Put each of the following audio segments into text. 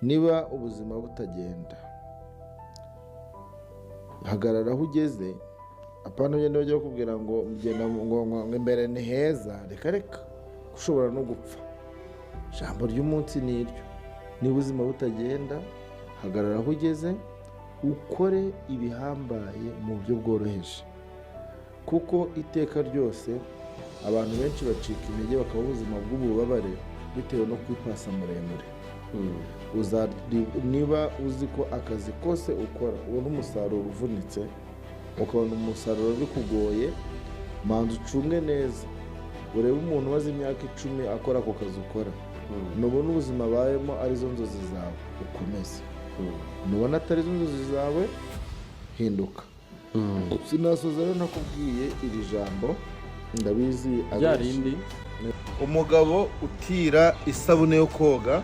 niba ubuzima butagenda hagarara aho ugeze, apana ugenda bajya bakubwira ngo mugenda ngo imbere ni heza, reka ushobora no gupfa. Ijambo ry'umunsi ni iryo, niba ubuzima butagenda hagarara aho ugeze, ukore ibihambaye mu buryo bworoheje, kuko iteka ryose abantu benshi bacika intege bakaba ubuzima bw'ububabare bitewe no kwipasa muremure. Niba uzi ko akazi kose ukora ubona umusaruro uvunitse, ukabona umusaruro bikugoye, manza ucunge neza, urebe umuntu umaze imyaka 10 akora ako kazi ukora, nubona ubuzima abayemo arizo nzozi zawe ukomeze, nubona atari zo nzozi zawe hinduka. Sinasoza rero nakubwiye iri jambo, ndabizi ryarindi. Umugabo utira isabune yo koga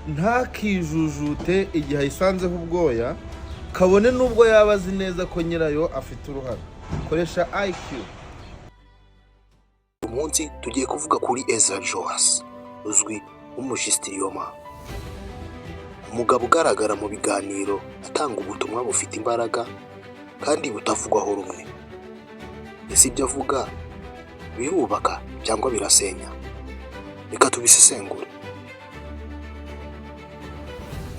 ntakijujute igihe ayisanzeho ubwoya, kabone nubwo yaba azi neza ko nyirayo afite uruhare. Koresha IQ. Umunsi tugiye kuvuga kuri Ezra Joas, uzwi nk'umushisitiriyoma, umugabo ugaragara mu biganiro atanga ubutumwa bufite imbaraga kandi butavugwaho rumwe. Ese ibyo avuga birubaka cyangwa birasenya? Reka tubisesengure.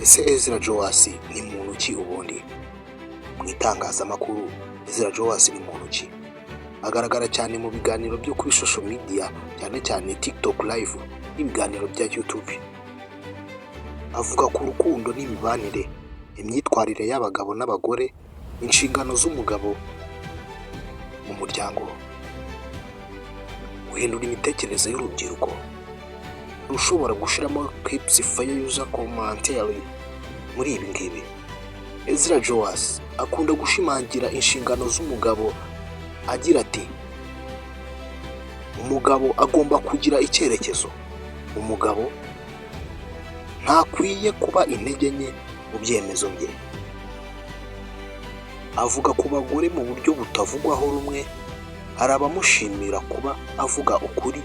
Ese Ezra Joas ni muntu ki ubundi? Mu itangazamakuru Ezra Joas ni muntu ki? Agaragara cyane mu biganiro byo kuri social media, cyane cyane TikTok live n'ibiganiro bya YouTube. Avuga ku rukundo n'imibanire, imyitwarire y'abagabo n'abagore, inshingano z'umugabo mu muryango, guhindura imitekerereze y'urubyiruko. Ushobora gushiramo clips fire user commentary muri ibi ngibi. Ezra Joas akunda gushimangira inshingano z'umugabo agira ati, umugabo agomba kugira icyerekezo, umugabo ntakwiye kuba intege nke mu byemezo bye. Avuga ku bagore mu buryo butavugwaho rumwe, hari abamushimira kuba avuga ukuri,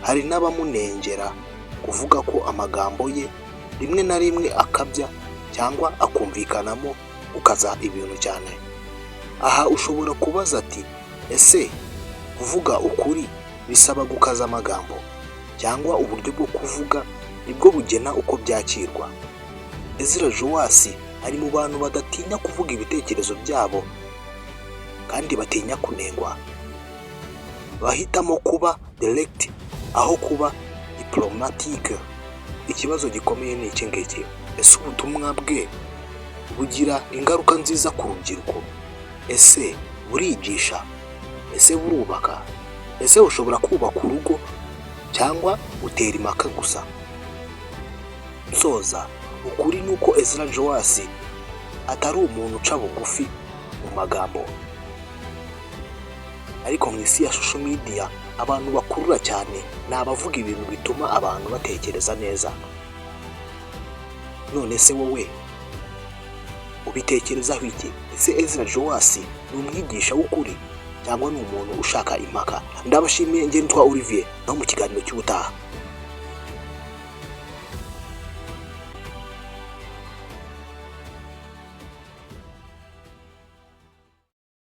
hari n'abamunengera kuvuga ko amagambo ye rimwe na rimwe akabya cyangwa akumvikanamo ukaza ibintu cyane. Aha ushobora kubaza ati, ese kuvuga ukuri bisaba gukaza amagambo cyangwa uburyo bwo kuvuga nibwo bugena uko byakirwa? Ezra Joas ari mu bantu badatinya kuvuga ibitekerezo byabo kandi batinya kunengwa. Bahitamo kuba direct aho kuba diplomatique. Ikibazo gikomeye ni iki ngiki: ese ubutumwa bwe bugira ingaruka nziza ku rubyiruko? Ese burigisha? Ese burubaka? Ese ushobora kubaka urugo cyangwa utera impaka gusa? Soza, ukuri nuko Ezra Joas atari umuntu uca bugufi mu magambo, ariko mu isi ya social media abantu bakurura cyane ni abavuga ibintu bituma abantu batekereza neza. None se wowe ubitekerezaho iki? Ese Ezra Joas ni umwigisha w'ukuri cyangwa ni umuntu ushaka impaka? Ndabashimiye, nge nitwa Olivier, no mu kiganiro cy'ubutaha.